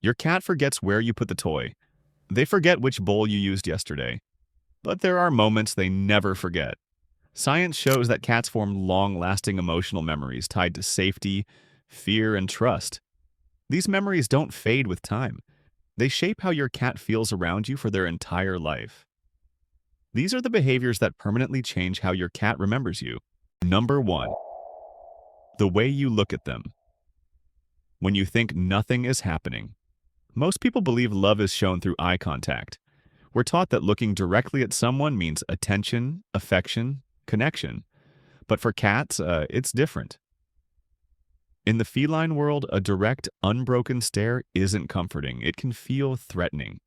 Your cat forgets where you put the toy. They forget which bowl you used yesterday. But there are moments they never forget. Science shows that cats form long-lasting emotional memories tied to safety, fear, and trust. These memories don't fade with time. They shape how your cat feels around you for their entire life. These are the behaviors that permanently change how your cat remembers you. Number 1. The way you look at them. When you think nothing is happening. Most people believe love is shown through eye contact. We're taught that looking directly at someone means attention, affection, connection. But for cats, it's different. In the feline world, a direct, unbroken stare isn't comforting. It can feel threatening.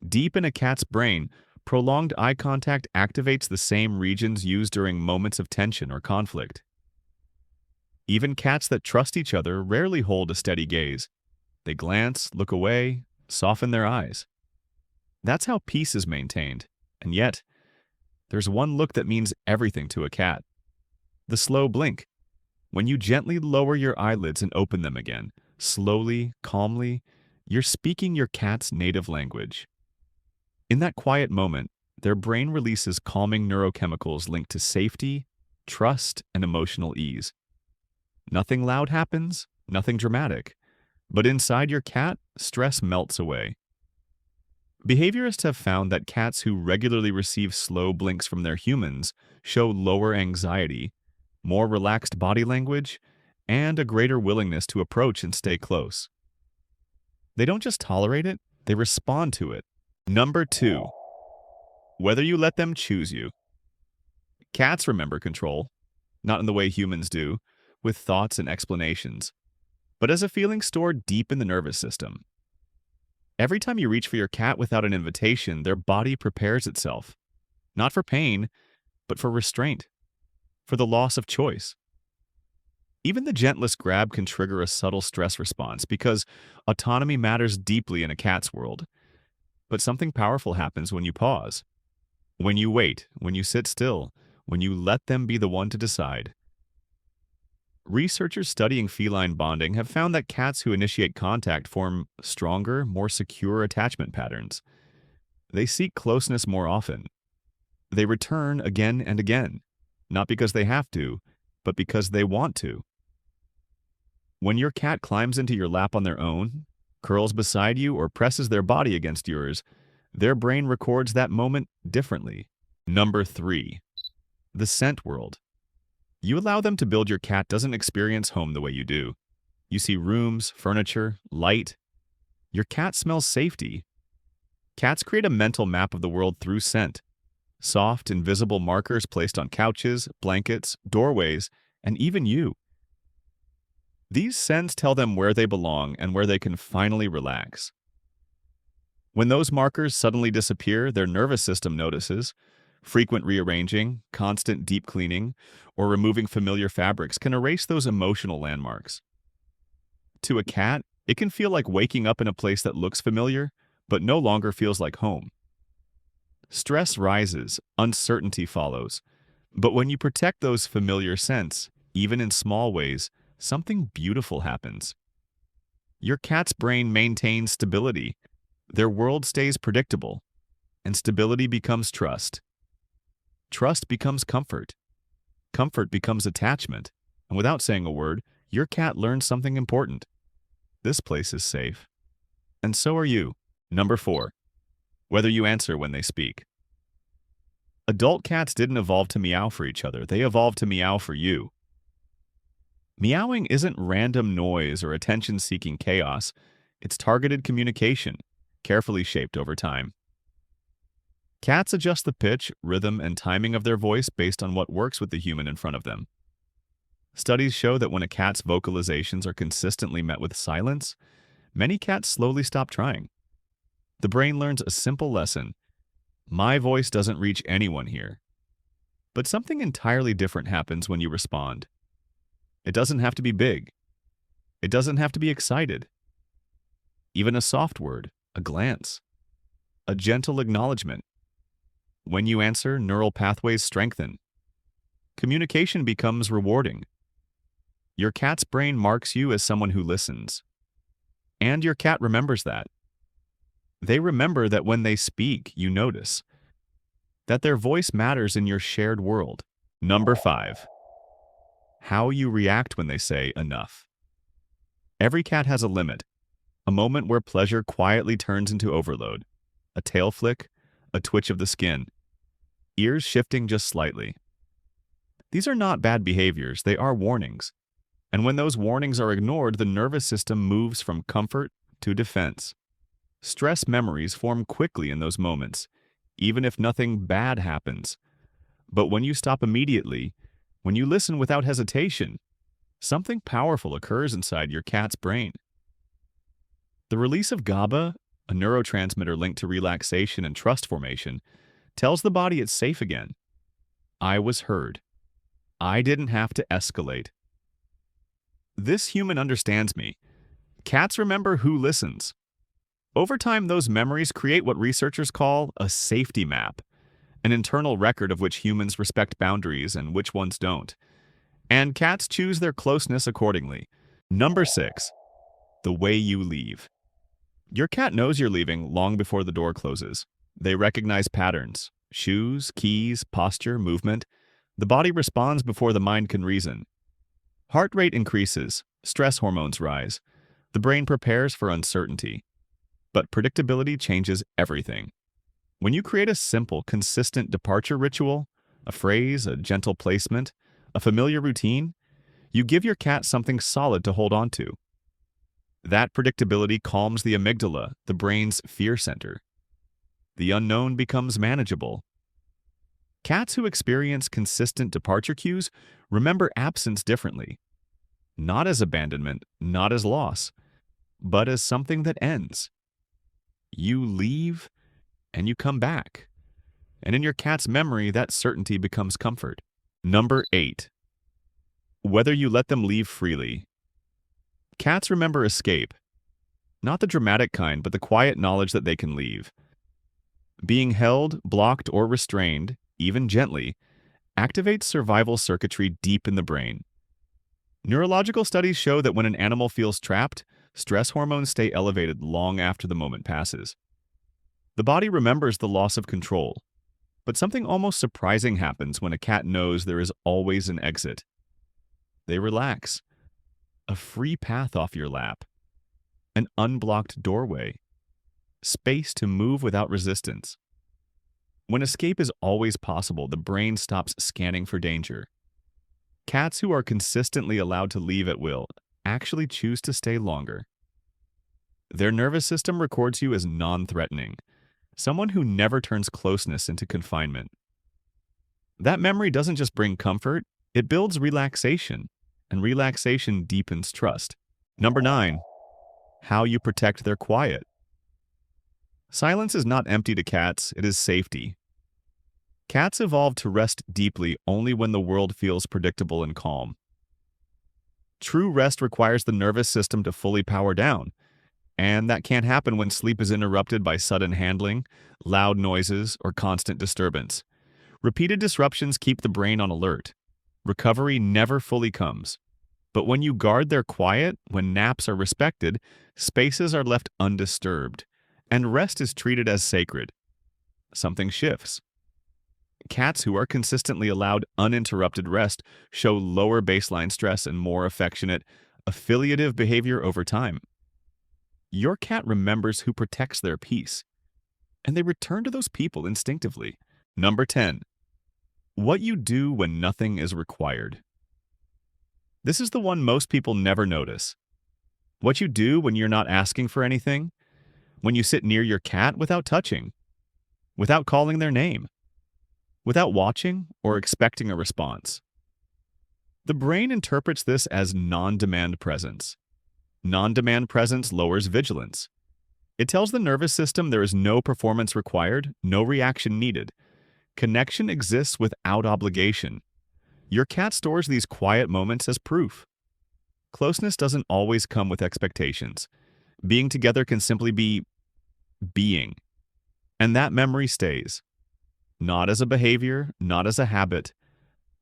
Deep in a cat's brain, prolonged eye contact activates the same regions used during moments of tension or conflict. Even cats that trust each other rarely hold a steady gaze. They glance, look away, soften their eyes. That's how peace is maintained. And yet, there's one look that means everything to a cat. The slow blink. When you gently lower your eyelids and open them again, slowly, calmly, you're speaking your cat's native language. In that quiet moment, their brain releases calming neurochemicals linked to safety, trust, and emotional ease. Nothing loud happens, nothing dramatic. But inside your cat, stress melts away. Behaviorists have found that cats who regularly receive slow blinks from their humans show lower anxiety, more relaxed body language, and a greater willingness to approach and stay close. They don't just tolerate it, they respond to it. Number 2. Whether you let them choose you. Cats remember control, not in the way humans do, with thoughts and explanations, but as a feeling stored deep in the nervous system. Every time you reach for your cat without an invitation, their body prepares itself, not for pain, but for restraint, for the loss of choice. Even the gentlest grab can trigger a subtle stress response because autonomy matters deeply in a cat's world. But something powerful happens when you pause, when you wait, when you sit still, when you let them be the one to decide. Researchers studying feline bonding have found that cats who initiate contact form stronger, more secure attachment patterns. They seek closeness more often. They return again and again, not because they have to, but because they want to. When your cat climbs into your lap on their own, curls beside you, or presses their body against yours, their brain records that moment differently. Number 3. The scent world. You allow them to build. Your cat doesn't experience home the way you do. You see rooms, furniture, light. Your cat smells safety. Cats create a mental map of the world through scent. Soft, invisible markers placed on couches, blankets, doorways, and even you. These scents tell them where they belong and where they can finally relax. When those markers suddenly disappear, their nervous system notices. Frequent rearranging, constant deep cleaning, or removing familiar fabrics can erase those emotional landmarks. To a cat, it can feel like waking up in a place that looks familiar, but no longer feels like home. Stress rises, uncertainty follows. But when you protect those familiar scents, even in small ways, something beautiful happens. Your cat's brain maintains stability. Their world stays predictable, and stability becomes trust. Trust becomes comfort. Comfort becomes attachment. And without saying a word, your cat learns something important. This place is safe. And so are you. Number 4. Whether you answer when they speak. Adult cats didn't evolve to meow for each other. They evolved to meow for you. Meowing isn't random noise or attention-seeking chaos. It's targeted communication, carefully shaped over time. Cats adjust the pitch, rhythm, and timing of their voice based on what works with the human in front of them. Studies show that when a cat's vocalizations are consistently met with silence, many cats slowly stop trying. The brain learns a simple lesson. My voice doesn't reach anyone here. But something entirely different happens when you respond. It doesn't have to be big. It doesn't have to be excited. Even a soft word, a glance, a gentle acknowledgement. When you answer, neural pathways strengthen. Communication becomes rewarding. Your cat's brain marks you as someone who listens. And your cat remembers that. They remember that when they speak, you notice, that their voice matters in your shared world. Number 5. How you react when they say enough. Every cat has a limit, a moment where pleasure quietly turns into overload, a tail flick, a twitch of the skin, ears shifting just slightly. These are not bad behaviors, they are warnings. And when those warnings are ignored, the nervous system moves from comfort to defense. Stress memories form quickly in those moments, even if nothing bad happens. But when you stop immediately, when you listen without hesitation, something powerful occurs inside your cat's brain. The release of GABA, a neurotransmitter linked to relaxation and trust formation, tells the body it's safe again. I was heard. I didn't have to escalate. This human understands me. Cats remember who listens. Over time, those memories create what researchers call a safety map, an internal record of which humans respect boundaries and which ones don't. And cats choose their closeness accordingly. Number 6. The way you leave. Your cat knows you're leaving long before the door closes. They recognize patterns: shoes, keys, posture, movement. The body responds before the mind can reason. Heart rate increases, stress hormones rise. The brain prepares for uncertainty. But predictability changes everything. When you create a simple, consistent departure ritual, a phrase, a gentle placement, a familiar routine, you give your cat something solid to hold on to. That predictability calms the amygdala, the brain's fear center. The unknown becomes manageable. Cats who experience consistent departure cues remember absence differently. Not as abandonment, not as loss, but as something that ends. You leave, and you come back. And in your cat's memory, that certainty becomes comfort. Number 8. Whether you let them leave freely. Cats remember escape. Not the dramatic kind, but the quiet knowledge that they can leave. Being held, blocked, or restrained, even gently, activates survival circuitry deep in the brain. Neurological studies show that when an animal feels trapped, stress hormones stay elevated long after the moment passes. The body remembers the loss of control, but something almost surprising happens when a cat knows there is always an exit. They relax. A free path off your lap. An unblocked doorway. Space to move without resistance. When escape is always possible, the brain stops scanning for danger. Cats who are consistently allowed to leave at will actually choose to stay longer. Their nervous system records you as non-threatening, someone who never turns closeness into confinement. That memory doesn't just bring comfort, it builds relaxation, and relaxation deepens trust. Number 9. How you protect their quiet. Silence is not empty to cats, it is safety. Cats evolved to rest deeply only when the world feels predictable and calm. True rest requires the nervous system to fully power down, and that can't happen when sleep is interrupted by sudden handling, loud noises, or constant disturbance. Repeated disruptions keep the brain on alert. Recovery never fully comes. But when you guard their quiet, when naps are respected, spaces are left undisturbed, and rest is treated as sacred. Something shifts. Cats who are consistently allowed uninterrupted rest show lower baseline stress and more affectionate, affiliative behavior over time. Your cat remembers who protects their peace, and they return to those people instinctively. Number 10. What you do when nothing is required. This is the one most people never notice. What you do when you're not asking for anything, when you sit near your cat without touching, without calling their name, without watching or expecting a response. The brain interprets this as non-demand presence. Non-demand presence lowers vigilance. It tells the nervous system there is no performance required, no reaction needed. Connection exists without obligation. Your cat stores these quiet moments as proof. Closeness doesn't always come with expectations. Being together can simply be being. And that memory stays. Not as a behavior, not as a habit,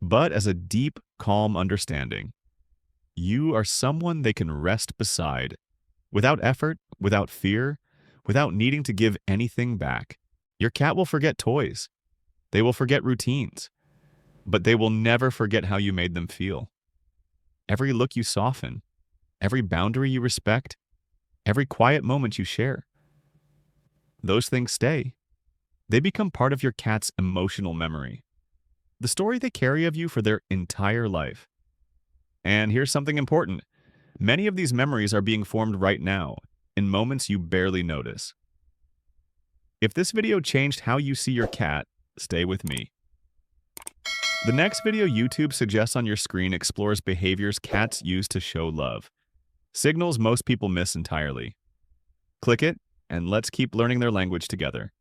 but as a deep, calm understanding. You are someone they can rest beside Without effort, without fear, without needing to give anything back. Your cat will forget toys. They will forget routines. But they will never forget how you made them feel. Every look you soften, every boundary you respect, every quiet moment you share. Those things stay. They become part of your cat's emotional memory. The story they carry of you for their entire life. And here's something important. Many of these memories are being formed right now, in moments you barely notice. If this video changed how you see your cat, stay with me. The next video YouTube suggests on your screen explores behaviors cats use to show love. Signals most people miss entirely. Click it, and let's keep learning their language together.